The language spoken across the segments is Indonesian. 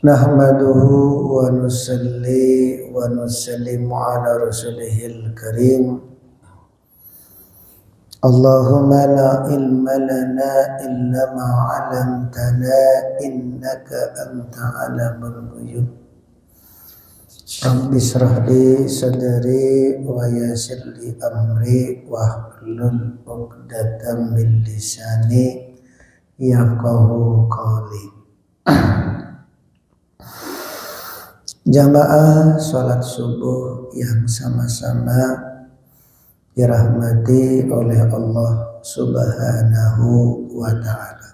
Nahmaduhu wa nusalli wa nusallimu ala rasulihil karim. Allahumma la ilma lana illa ma 'allamtana innaka anta 'alamul ghuyub. Rabbi shrah li sadri wa yassir li amri wahlul 'uqdatam min lisani yafqahu qawli. Jamaah sholat subuh yang sama-sama dirahmati oleh Allah Subhanahu wa ta'ala.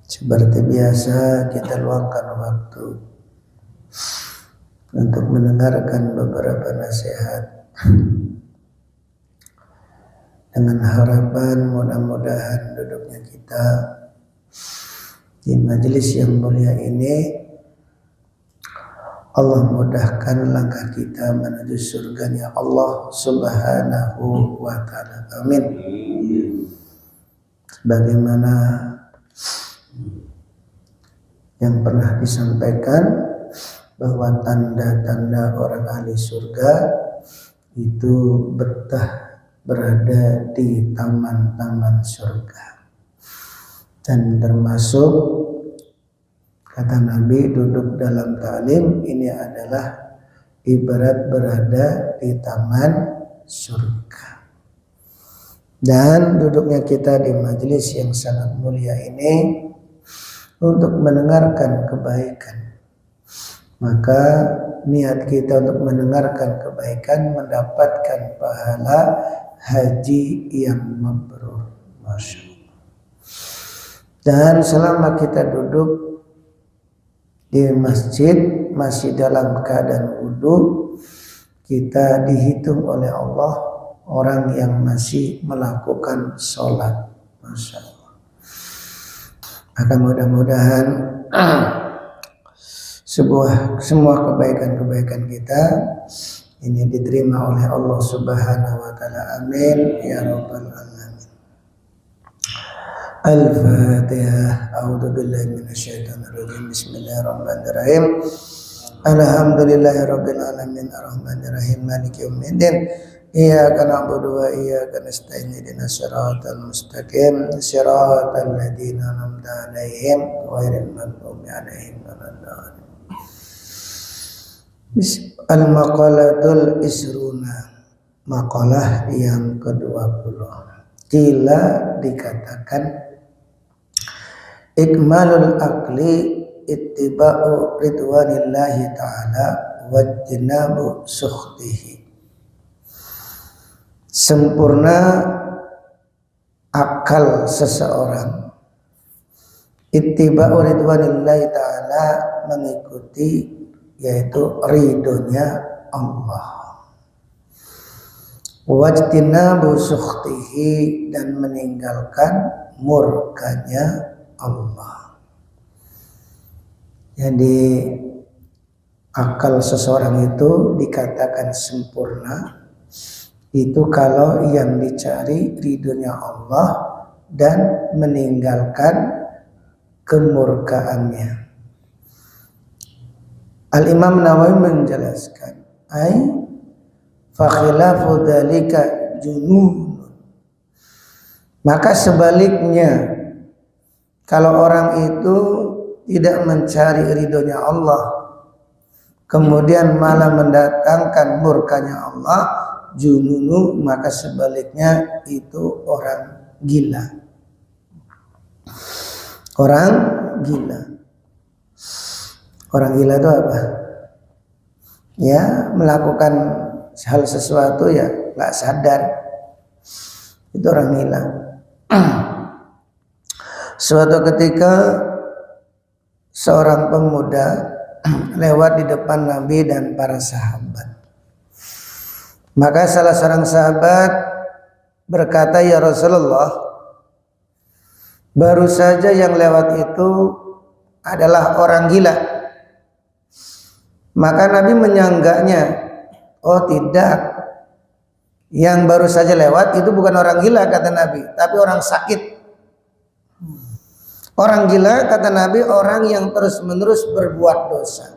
Seperti biasa kita luangkan waktu untuk mendengarkan beberapa nasihat dengan harapan mudah-mudahan duduknya kita di majelis yang mulia ini Allah mudahkan langkah kita menuju surganya Allah Subhanahu wa ta'ala. Amin. Sebagaimana yang pernah disampaikan bahwa tanda-tanda orang ahli surga itu betah berada di taman-taman surga. Dan termasuk kata Nabi duduk dalam ta'lim ini adalah ibarat berada di taman surga. Dan duduknya kita di majelis yang sangat mulia ini untuk mendengarkan kebaikan. Maka niat kita untuk mendengarkan kebaikan mendapatkan pahala haji yang mabrur. Masya Allah. Dan selama kita duduk di masjid masih dalam keadaan wudu, kita dihitung oleh Allah orang yang masih melakukan sholat. Masya Allah. Maka mudah-mudahan semua kebaikan-kebaikan kita ini diterima oleh Allah Subhanahu wa ta'ala. Amin ya rabbal alamin. Al-Fatihah. A'udzu billahi minasyaitonir rajim. Bismillahirrahmanirrahim. Alhamdulillahirabbil alamin arrahmanir rahim maliki yaumiddin. Iyyaka na'budu wa iyyaka nasta'in ihdinas siratal mustaqim siratal ladzina an'amta 'alaihim ghairil maghdubi 'alaihim waladdallin. Al-maqalatul isruna. Maqalah yang ke-20. Qila dikatakan ikmalul aqli ittiba'u ridwanillahi ta'ala wajtinabu sukhtihi. Sempurna akal seseorang ittiba'u ridwanillahi ta'ala, mengikuti yaitu ridhonya Allah, wajtinabu sukhtihi, dan meninggalkan murkanya Allah. Jadi akal seseorang itu dikatakan sempurna itu kalau yang dicari ridhonya Allah dan meninggalkan kemurkaannya. Al-Imam Nawawi menjelaskan fa khilafu dzalika junun. Maka sebaliknya, kalau orang itu tidak mencari ridhonya Allah kemudian malah mendatangkan murkanya Allah, jununu, maka sebaliknya itu orang gila. Orang gila. Orang gila itu apa? Ya, melakukan hal sesuatu ya nggak sadar. Itu orang gila. Suatu ketika seorang pemuda lewat di depan Nabi dan para sahabat. Maka salah seorang sahabat berkata, "Ya Rasulullah, baru saja yang lewat itu adalah orang gila." Maka Nabi menyangganya, "Oh tidak, yang baru saja lewat itu bukan orang gila," kata Nabi, "tapi orang sakit." Orang gila kata Nabi orang yang terus-menerus berbuat dosa.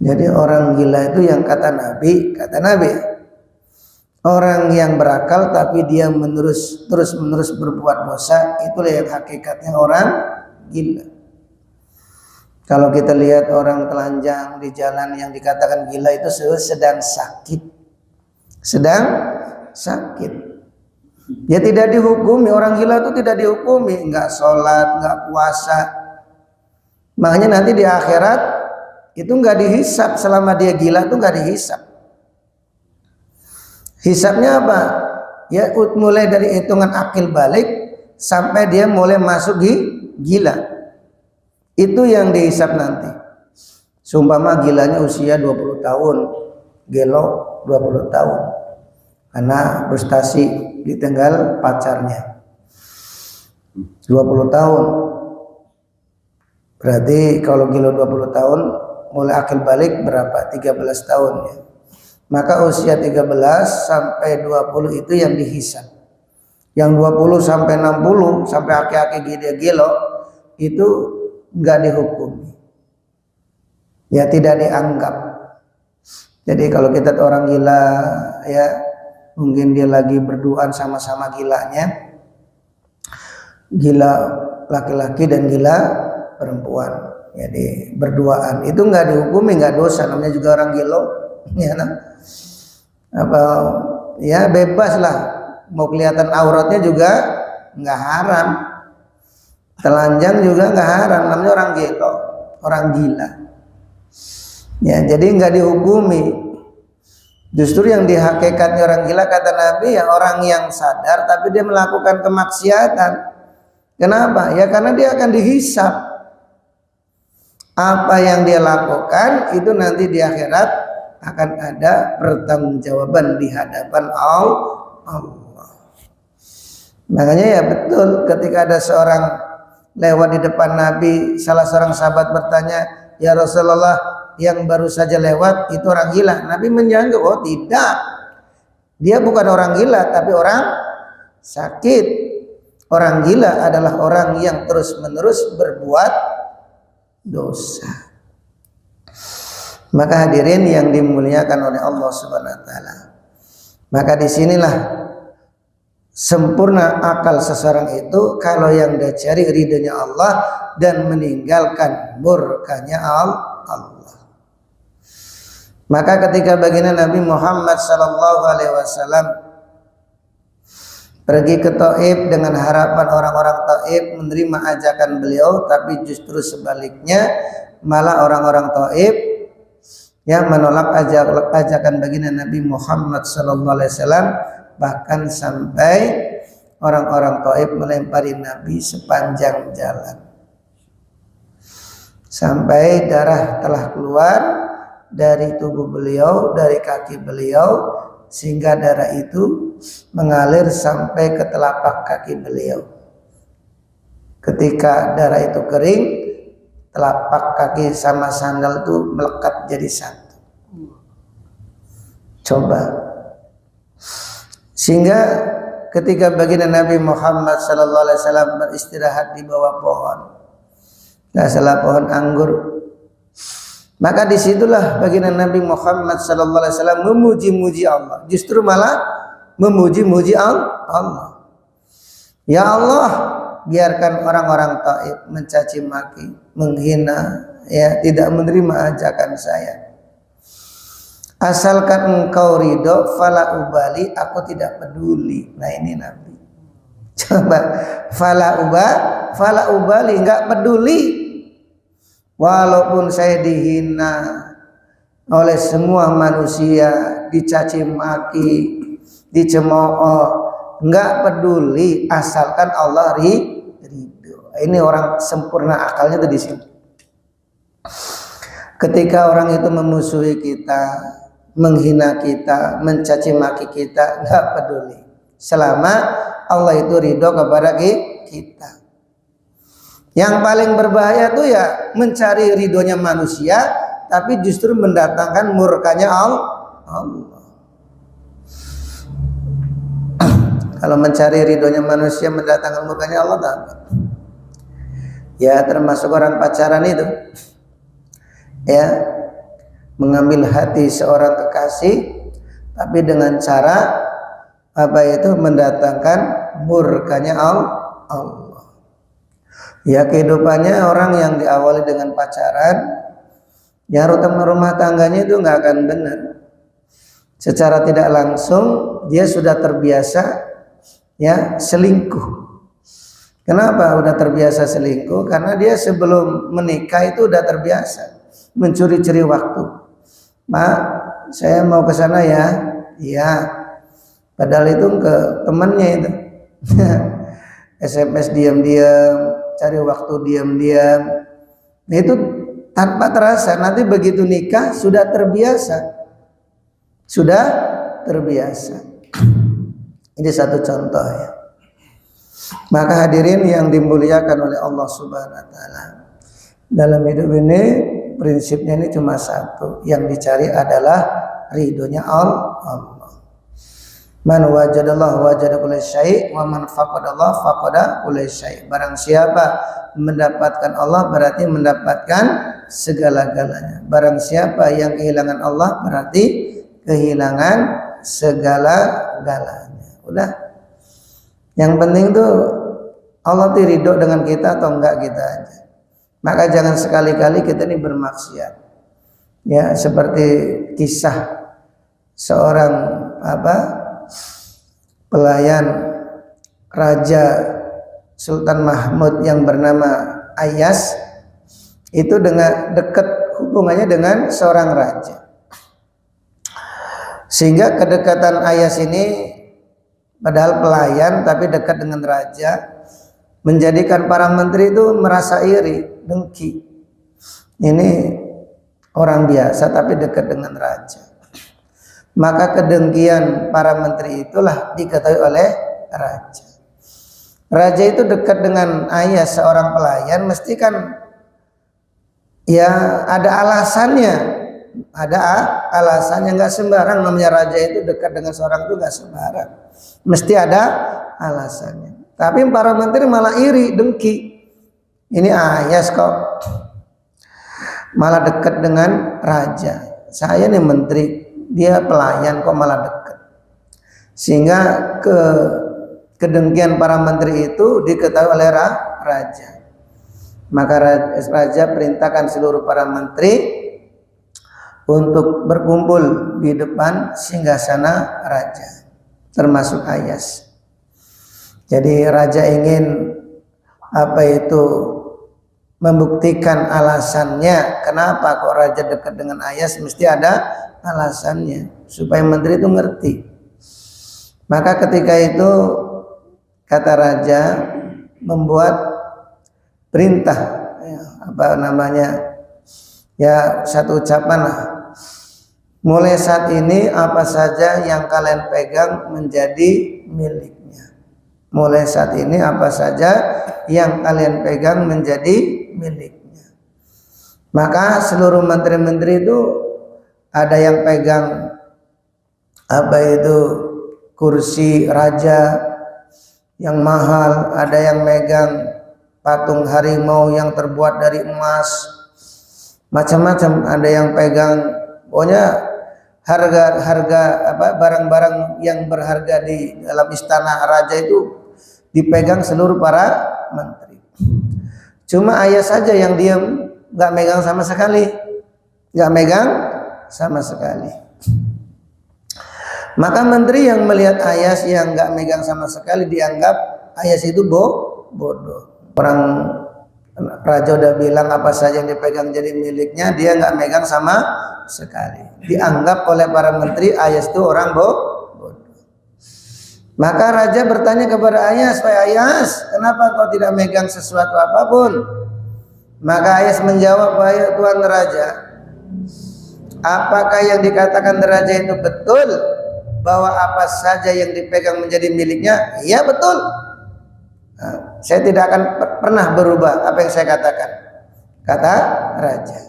Jadi orang gila itu yang kata Nabi orang yang berakal tapi dia terus-menerus berbuat dosa, itulah yang hakikatnya orang gila. Kalau kita lihat orang telanjang di jalan yang dikatakan gila itu sedang sakit. Ya tidak dihukumi, orang gila itu tidak dihukumi, enggak sholat, enggak puasa. Makanya nanti di akhirat itu enggak dihisap, selama dia gila itu enggak dihisap. Hisapnya apa? Ya mulai dari hitungan akil balik sampai dia mulai masuk gila. Itu yang dihisap nanti. Seumpama gilanya usia 20 tahun, gelo 20 tahun. Karena frustasi ditinggal pacarnya 20 tahun. Berarti kalau gilo 20 tahun mulai akil balik berapa? 13 tahun ya. Maka usia 13 sampai 20 itu yang dihisap. Yang 20 sampai 60 sampai aki-aki gilo itu enggak dihukumi. Ya tidak dianggap. Jadi kalau kita orang gila ya mungkin dia lagi berduaan sama-sama gilanya, gila laki-laki dan gila perempuan, jadi berduaan itu nggak dihukumi, nggak dosa, namanya juga orang gilo, ya nah? Apa ya bebas lah, mau kelihatan auratnya juga nggak haram, telanjang juga nggak haram, namanya orang gilo, orang gila, ya jadi nggak dihukumi. Justru yang dihakikatnya orang gila kata Nabi ya orang yang sadar tapi dia melakukan kemaksiatan. Kenapa? Ya karena dia akan dihisap. Apa yang dia lakukan itu nanti di akhirat akan ada pertanggungjawaban di hadapan Allah. Makanya ya betul ketika ada seorang lewat di depan Nabi, salah seorang sahabat bertanya, "Ya Rasulullah, yang baru saja lewat itu orang gila." Nabi menjawab, "Oh tidak, dia bukan orang gila tapi orang sakit. Orang gila adalah orang yang terus-menerus berbuat dosa." Maka hadirin yang dimuliakan oleh Allah Subhanahu wa taala, maka disinilah sempurna akal seseorang itu kalau yang dia cari ridhonya Allah dan meninggalkan murkanya Allah. Maka ketika baginda Nabi Muhammad sallallahu alaihi wasallam pergi ke Taif dengan harapan orang-orang Taif menerima ajakan beliau, tapi justru sebaliknya malah orang-orang Taif yang menolak ajakan baginda Nabi Muhammad sallallahu alaihi wasallam, bahkan sampai orang-orang Taif melempari Nabi sepanjang jalan. Sampai darah telah keluar dari tubuh beliau, dari kaki beliau, sehingga darah itu mengalir sampai ke telapak kaki beliau. Ketika darah itu kering, telapak kaki sama sandal itu melekat jadi satu. Coba. Sehingga ketika baginda Nabi Muhammad SAW beristirahat di bawah pohon, nggak salah pohon anggur, maka disitulah baginda Nabi Muhammad SAW memuji-muji Allah. Justru malah memuji-muji Allah. Ya Allah, biarkan orang-orang Taif mencaci maki, menghina, ya tidak menerima ajakan saya. Asalkan engkau ridho, fala ubali, aku tidak peduli. Nah ini Nabi. Coba, fala ubali, enggak peduli. Walaupun saya dihina oleh semua manusia, dicaci maki, dicemooh, enggak peduli asalkan Allah ridho. Ini orang sempurna akalnya tuh di sini. Ketika orang itu memusuhi kita, menghina kita, mencaci maki kita, enggak peduli. Selama Allah itu ridho kepada kita. Yang paling berbahaya tuh ya mencari ridhonya manusia, tapi justru mendatangkan murkanya Allah. Kalau mencari ridhonya manusia mendatangkan murkanya Allah, tak? Ya, termasuk orang pacaran itu, ya, mengambil hati seorang kekasih, tapi dengan cara apa itu, mendatangkan murkanya Allah. Ya, kehidupannya orang yang diawali dengan pacaran, ya rumah tangganya itu nggak akan benar. Secara tidak langsung dia sudah terbiasa ya selingkuh. Kenapa udah terbiasa selingkuh? Karena dia sebelum menikah itu udah terbiasa mencuri-curi waktu. Pak, saya mau ke sana ya. Iya. Padahal itu ke temannya itu. SMS diam-diam, cari waktu diam-diam. Nah, itu tanpa terasa. Nanti begitu nikah sudah terbiasa. Sudah terbiasa. Ini satu contoh ya. Maka hadirin yang dimuliakan oleh Allah Subhanahu wa taala, dalam hidup ini prinsipnya ini cuma satu, yang dicari adalah ridhonya Allah. Man wajadallah wajada kulli syai' wa man faqadallah faqada kulli syai'. Barang siapa mendapatkan Allah berarti mendapatkan segala-galanya. Barang siapa yang kehilangan Allah berarti kehilangan segala-galanya. Udah. Yang penting tuh Allah tuh ridho dengan kita atau enggak, kita aja. Maka jangan sekali-kali kita ini bermaksiat. Ya, seperti kisah seorang pelayan Raja Sultan Mahmud yang bernama Ayas, itu dengan dekat hubungannya dengan seorang raja. Sehingga kedekatan Ayas ini, padahal pelayan tapi dekat dengan raja, menjadikan para menteri itu merasa iri, dengki. Ini orang biasa tapi dekat dengan raja. Maka kedengkian para menteri itulah diketahui oleh raja. Raja itu dekat dengan Ayas seorang pelayan, mesti kan ya ada alasannya. Ada alasannya, nggak sembarang namanya raja itu dekat dengan seorang itu, nggak sembarang. Mesti ada alasannya. Tapi para menteri malah iri, dengki. Ini Ayas kok malah dekat dengan raja. Saya nih menteri, dia pelayan kok malah dekat. Sehingga kedengkian para menteri itu diketahui oleh raja. Maka raja perintahkan seluruh para menteri untuk berkumpul di depan singgasana raja, termasuk Ayas. Jadi raja ingin membuktikan alasannya, kenapa kok raja dekat dengan Ayas, mesti ada alasannya supaya menteri itu ngerti. Maka ketika itu kata raja membuat perintah, satu ucapan lah. Mulai saat ini apa saja yang kalian pegang menjadi miliknya. Mulai saat ini apa saja yang kalian pegang menjadi miliknya. Maka seluruh menteri-menteri itu ada yang pegang kursi raja yang mahal, ada yang megang patung harimau yang terbuat dari emas, macam-macam. Ada yang pegang pokoknya harga barang-barang yang berharga di dalam istana raja itu dipegang seluruh para menteri. Cuma Ayas saja yang diam, nggak megang sama sekali, Maka menteri yang melihat Ayas yang nggak megang sama sekali dianggap Ayas itu bodoh. Orang raja udah bilang apa saja yang dipegang jadi miliknya, dia nggak megang sama sekali. Dianggap oleh para menteri Ayas itu orang bodoh. Maka raja bertanya kepada Ayas, "Wahai Ayas, kenapa kau tidak megang sesuatu apapun?" Maka Ayas menjawab, "Wahai Tuan Raja, apakah yang dikatakan raja itu betul, bahwa apa saja yang dipegang menjadi miliknya?" "Iya, betul. Saya tidak akan pernah berubah apa yang saya katakan," kata raja.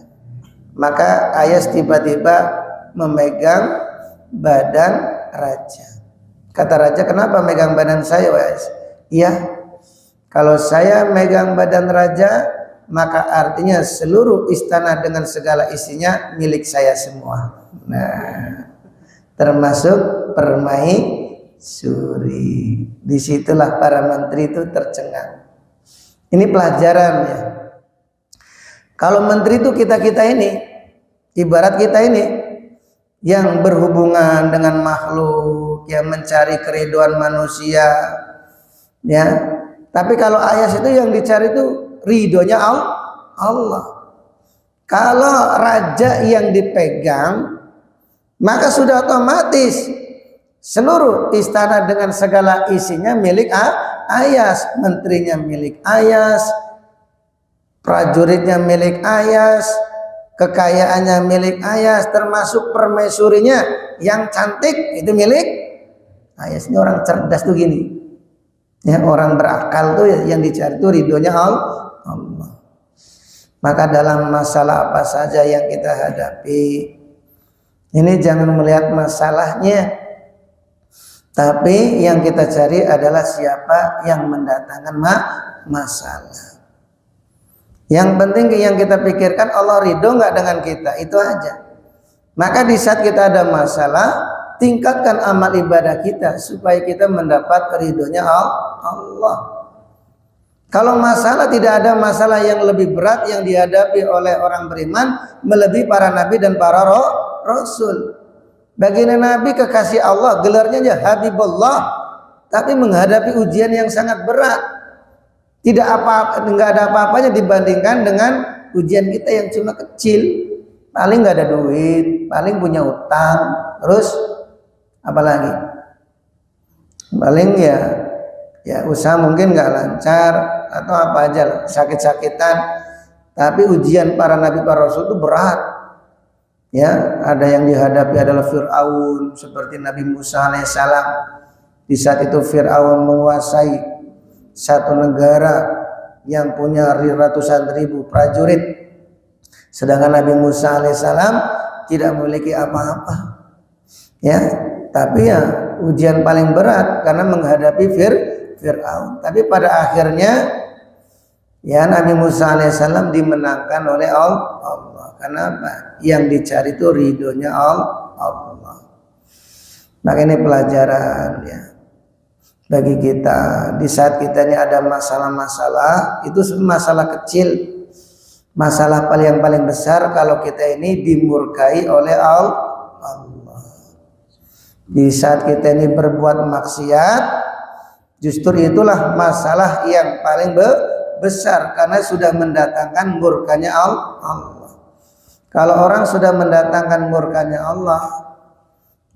Maka Ayas tiba-tiba memegang badan raja. Kata raja, "Kenapa megang badan saya, Ayas?" "Iya, kalau saya megang badan raja, maka artinya seluruh istana dengan segala isinya milik saya semua. Nah, termasuk permaisuri. Disitulah para menteri itu tercengang. Ini pelajaran ya. Kalau menteri itu kita ini, ibarat kita ini yang berhubungan dengan makhluk, yang mencari keriduan manusia, ya. Tapi kalau ayas itu yang dicari itu ridhonya Allah. Kalau raja yang dipegang, maka sudah otomatis seluruh istana dengan segala isinya milik ayas, menterinya milik ayas, prajuritnya milik ayas, kekayaannya milik ayas, termasuk permaisurinya yang cantik itu milik ayas. Ini orang cerdas tuh gini. Ya, orang berakal tuh yang dicari tuh ridhonya Allah. Maka dalam masalah apa saja yang kita hadapi, ini jangan melihat masalahnya, tapi yang kita cari adalah siapa yang mendatangkan masalah. Yang penting yang kita pikirkan Allah ridho nggak dengan kita, itu aja. Maka di saat kita ada masalah, tingkatkan amal ibadah kita supaya kita mendapat ridhonya Allah. Kalau masalah, tidak ada masalah yang lebih berat yang dihadapi oleh orang beriman melebihi para nabi dan para rasul. Baginda Nabi kekasih Allah, gelarnya aja Habibullah, tapi menghadapi ujian yang sangat berat. Enggak ada apa-apanya dibandingkan dengan ujian kita yang cuma kecil. Paling nggak ada duit, paling punya utang, terus apalagi? Paling ya usaha mungkin nggak lancar atau apa aja lah, sakit-sakitan. Tapi ujian para nabi para rasul itu berat. Ya, ada yang dihadapi adalah Fir'aun seperti Nabi Musa alaihissalam. Di saat itu Fir'aun menguasai satu negara yang punya ratusan ribu prajurit, sedangkan Nabi Musa alaihissalam tidak memiliki apa-apa. Ya, tapi ya ujian paling berat karena menghadapi Fir'aun. Tapi pada akhirnya ya Nabi Musa alaihissalam dimenangkan oleh Allah. Kenapa? Yang dicari itu ridhonya Allah. Maka ini pelajaran ya bagi kita. Di saat kita ini ada masalah-masalah, itu masalah kecil. Masalah yang paling besar kalau kita ini dimurkai oleh Allah. Di saat kita ini berbuat maksiat, justru itulah masalah yang paling besar karena sudah mendatangkan murkanya Allah. Kalau orang sudah mendatangkan murkanya Allah,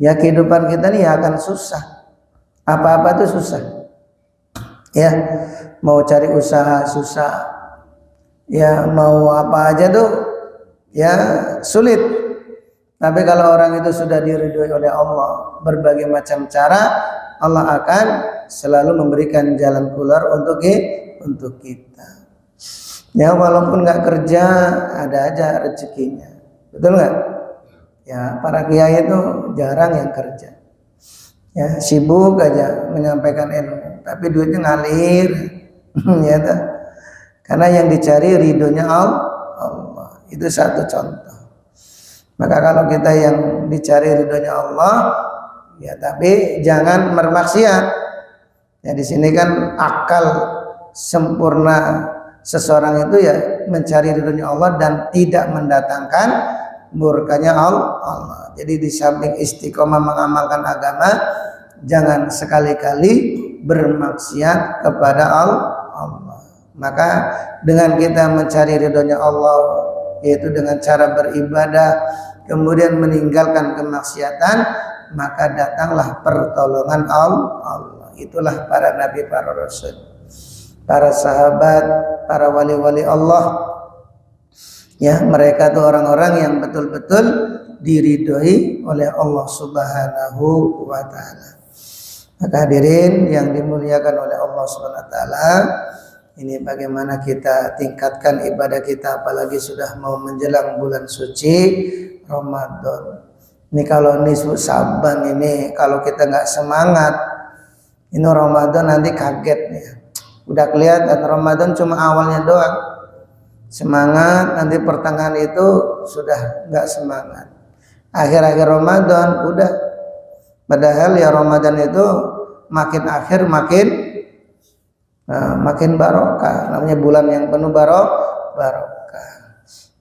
ya kehidupan kita ini akan susah. Apa-apa itu susah. Ya, mau cari usaha susah. Ya, mau apa aja tuh ya sulit. Tapi kalau orang itu sudah diridhoi oleh Allah, berbagai macam cara Allah akan selalu memberikan jalan keluar untuk kita. Ya, walaupun nggak kerja, ada aja rezekinya, betul nggak? Ya, para kiai itu jarang yang kerja. Ya, sibuk aja menyampaikan ilmu, tapi duitnya ngalir, ya tak? Karena yang dicari ridhonya Allah. Itu satu contoh. Maka kalau kita yang dicari ridhonya Allah, ya tapi jangan bermaksiat. Ya di sini kan akal sempurna seseorang itu ya mencari ridhonya Allah dan tidak mendatangkan murkanya Allah. Jadi di samping istiqomah mengamalkan agama, jangan sekali-kali bermaksiat kepada Allah. Maka dengan kita mencari ridhonya Allah, yaitu dengan cara beribadah, kemudian meninggalkan kemaksiatan, maka datanglah pertolongan Allah. Itulah para nabi, para rasul, para sahabat, para wali-wali Allah. Ya, mereka tuh orang-orang yang betul-betul diridhoi oleh Allah Subhanahu wa taala. Maka hadirin yang dimuliakan oleh Allah Subhanahu wa taala, ini bagaimana kita tingkatkan ibadah kita, apalagi sudah mau menjelang bulan suci Ramadan. Ini kalau nisfu Saban ini kalau kita nggak semangat, ini Ramadan nanti kaget nih. Udah kelihatan Ramadan cuma awalnya doang. semangat, nanti pertengahan itu sudah nggak semangat. Akhir-akhir Ramadan udah, padahal ya Ramadan itu makin akhir makin barokah, namanya bulan yang penuh barokah.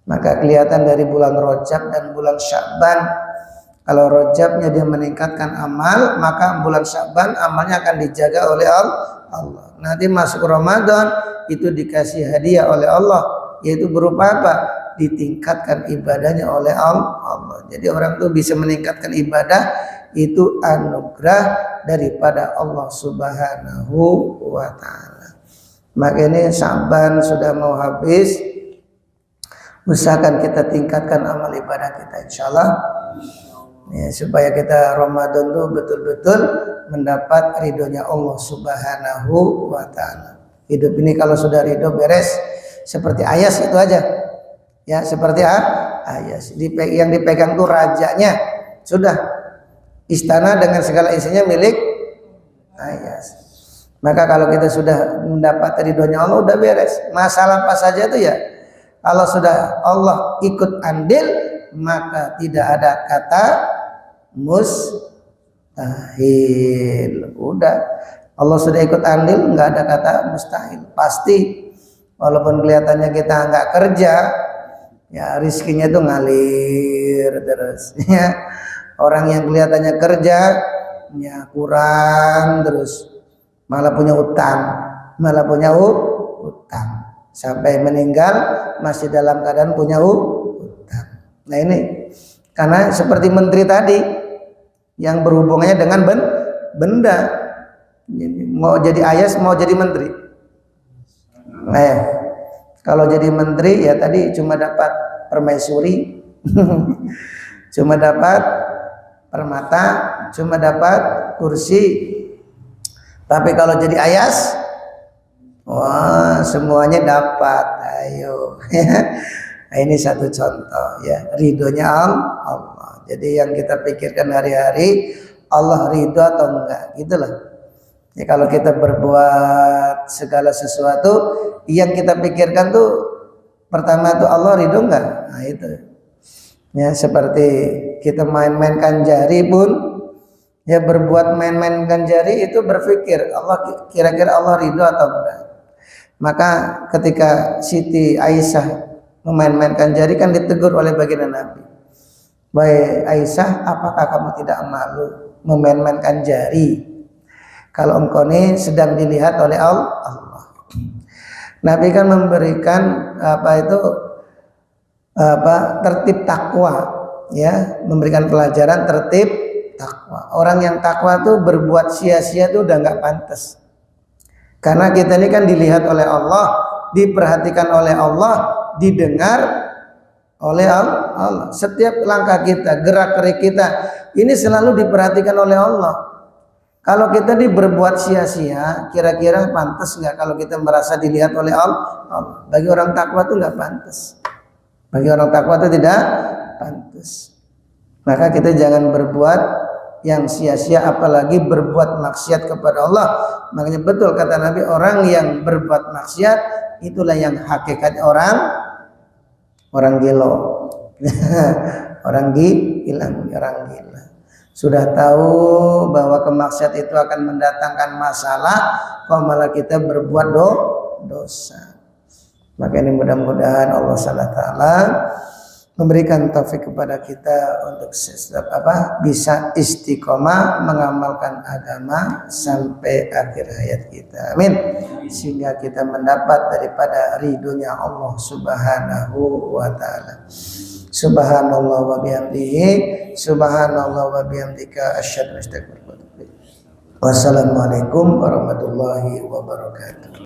Maka kelihatan dari bulan Rajab dan bulan Sya'ban. Kalau Rajabnya dia meningkatkan amal, maka bulan Sya'ban amalnya akan dijaga oleh Allah. Nanti masuk Ramadan itu dikasih hadiah oleh Allah, yaitu berupa apa? Ditingkatkan ibadahnya oleh Allah. Jadi orang tuh bisa meningkatkan ibadah itu anugerah daripada Allah Subhanahu wa taala. Makanya Sya'ban sudah mau habis, usahakan kita tingkatkan amal ibadah kita insyaallah ya, supaya kita Ramadan tuh betul-betul mendapat ridhonya Allah Subhanahu wa taala. Hidup ini kalau sudah ridho beres, seperti ayas itu aja. Ya, seperti ayas. Yang dipegang tuh rajanya. Sudah, istana dengan segala isinya milik ayas. Maka kalau kita sudah mendapat ridhonya Allah, udah beres. Masalah apa saja itu ya, kalau sudah Allah ikut andil, maka tidak ada kata mustahil. Udah, Allah sudah ikut andil, nggak ada kata mustahil. Pasti, walaupun kelihatannya kita nggak kerja, ya rizkinya itu ngalir terus. Ya, orang yang kelihatannya kerja, ya kurang terus, malah punya utang, sampai meninggal masih dalam keadaan punya utang. Nah ini karena seperti menteri tadi yang berhubungannya dengan benda, mau jadi ayas mau jadi menteri. Nah, kalau jadi menteri ya tadi cuma dapat permaisuri, cuma dapat permata, cuma dapat kursi. Tapi kalau jadi ayas, wah semuanya dapat. Ayo. Nah, ini satu contoh ya, ridhonya Allah. Jadi yang kita pikirkan hari-hari, Allah ridho atau enggak, gitulah. Ya, kalau kita berbuat segala sesuatu, yang kita pikirkan tuh pertama tuh Allah ridho enggak? Nah itu. Ya seperti kita main-mainkan jari pun, ya berbuat main-mainkan jari itu berpikir Allah, kira-kira Allah ridho atau enggak. Maka ketika Siti Aisyah memain-mainkan jari kan ditegur oleh baginda Nabi. Wahai Aisyah, apakah kamu tidak malu memain-mainkan jari kalau engkau ini sedang dilihat oleh Allah? Nabi kan memberikan tertib takwa, ya, memberikan pelajaran tertib takwa. Orang yang takwa tuh berbuat sia-sia tuh udah nggak pantas. Karena kita ini kan dilihat oleh Allah, diperhatikan oleh Allah, didengar oleh Allah. Setiap langkah kita, gerak-gerik kita ini selalu diperhatikan oleh Allah. Kalau kita ini berbuat sia-sia, kira-kira pantas nggak kalau kita merasa dilihat oleh Allah? Bagi orang takwa itu nggak pantas. Bagi orang takwa itu tidak pantas. Maka kita jangan berbuat yang sia-sia, apalagi berbuat maksiat kepada Allah. Makanya betul kata Nabi, orang yang berbuat maksiat itulah yang hakikatnya orang gila. orang gila. Sudah tahu bahwa kemaksiat itu akan mendatangkan masalah, kok malah kita berbuat dosa. Maka ini mudah-mudahan Allah SWT memberikan taufik kepada kita untuk bisa istiqomah mengamalkan agama sampai akhir hayat kita. Amin. Sehingga kita mendapat daripada ridhonya Allah Subhanahu wa taala. Subhanallah wa bihamdihi, subhanallah wa bihamdika, asyhadu an la ilaha illa anta, astaghfiruka wa atubu ilaik. Wassalamualaikum warahmatullahi wabarakatuh.